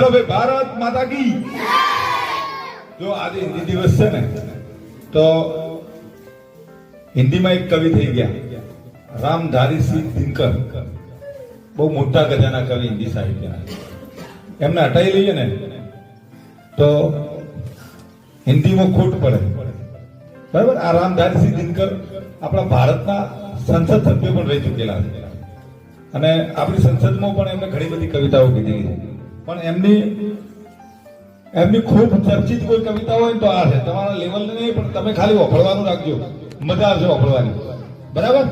ચલો ભાઈ, ભારત માતા કી. જો આજે હિન્દી દિવસ છે ને, તો હિન્દીમાં એક કવિ થઈ ગયા, રામધારીસિંહ દિનકર. બહુ મોટા ગજાના કવિ હિન્દી સાહિત્યના. એમને હટાવી લઈએ ને તો હિન્દીમાં ખોટ પડે. બરાબર. આ રામધારીસિંહ દિનકર આપણા ભારતના સંસદ સભ્ય પણ રહી ચૂકેલા છે, અને આપણી સંસદમાં પણ એમને ઘણી બધી કવિતાઓ કીધી છે. પણ એમની ખૂબ ચર્ચિત કોઈ કવિતા હોય તો આ છે. તમારા લેવલ નહીં, પણ તમે ખાલી વફળવાનું રાખજો, મજા આવશે વફળવાની. બરાબર.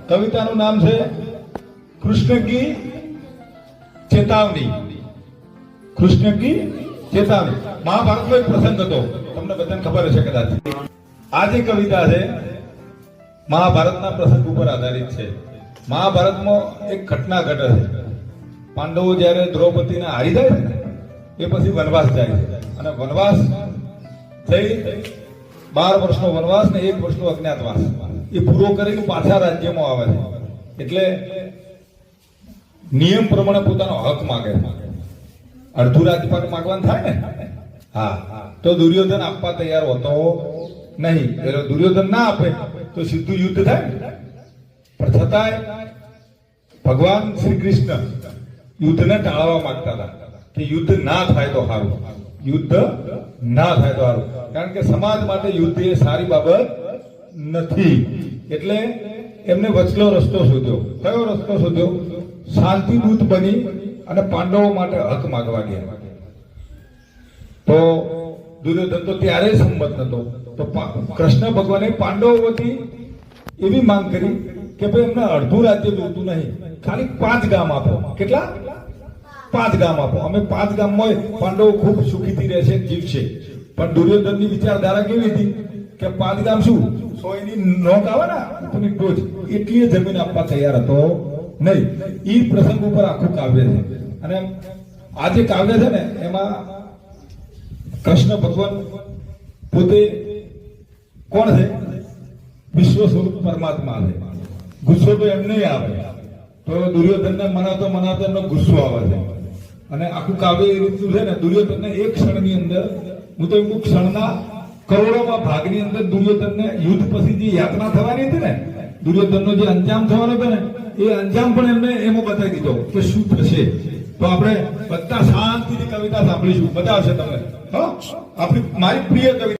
કવિતાનું નામ છે કૃષ્ણ કી ચેતાવની. કૃષ્ણ કી ચેતાવની. મહાભારતનો એક પ્રસંગ હતો, તમને બધાને ખબર હશે કદાચ. આ જે કવિતા છે મહાભારતના પ્રસંગ ઉપર આધારિત છે. મહાભારતમાં એક ઘટના ઘટે છે. પાંડવો જયારે દ્રૌપદીને હારી જાય છે ને, એ પછી વનવાસ જાય છે, અને વનવાસ થઈ 12 વર્ષનો વનવાસ ને 1 વર્ષનો અજ્ઞાતવાસ એ પૂરો કરીને પાછા રાજ્યમાં આવે છે. એટલે નિયમ પ્રમાણે પોતાનો હક માગે. અડધું રાજપાટ માંગવાનું થાય ને, હા, તો દુર્યોધન આપવા તૈયાર હોતો નહીં. એટલે દુર્યોધન ના આપે તો સીધું યુદ્ધ થાય. પણ છતાંય ભગવાન શ્રી કૃષ્ણ યુદ્ધને ટાળવા માંગતા હતા કે યુદ્ધ ના થાય તો સારું, યુદ્ધ ના થાય તો સારું, કારણ કે સમાજ માટે યુદ્ધ એ સારી બાબત નથી. એટલે એમને વચલો રસ્તો શોધ્યો. કયો રસ્તો શોધ્યો? શાંતિદૂત બની અને પાંડવો માટે હક માંગવા ગયા. તો દુર્યોધન તો ત્યારે સંમત નતો. તો કૃષ્ણ ભગવાને પાંડવો વતી એવી માંગ કરી કે ભાઈ એમને અડધું રાજ્ય જોતું નહીં, ખાલી 5 ગામ આપો. કેટલા? 5 ગામ આપો. અમે 5 ગામમાં પાંડવો ખૂબ સુખીથી રહેશે, જીવશે. પણ દુર્યોધનની વિચારધારા કેવી હતી કે 5 ગામ શું, 100 ની નોક આવે ને ઉપરની ટોચ, એટલી જમીન આપવા તૈયાર હતો નહીં. એ પ્રસંગ ઉપર આખું કાવ્ય છે. અને આ જે કાવ્ય છે ને, એમાં કૃષ્ણ ભગવાન પોતે કોણ છે? વિશ્વ સ્વરૂપ પરમાત્મા છે. ગુસ્સો તો એમને આવે, તો દુર્યોધનને મનાતો એમનો ગુસ્સો આવે છે. અને આખું કાવ્ય એ રીતનું છે ને, દુર્યોધનને એક ક્ષણની અંદર, હું તો એમ ક્ષણના કરોડોમાં ભાગની અંદર દુર્યોધનને યુદ્ધ પછી જે યાતના થવાની હતી ને, દુર્યોધનનો જે અંજામ થવાનો હતો ને, એ અંજામ પણ એમને એમાં બતાવી દીધો કે શું થશે. તો આપણે બધા શાંતિથી કવિતા સાંભળીશું, બધા આવશે તમને. હા, આપણી મારી પ્રિય કવિતા.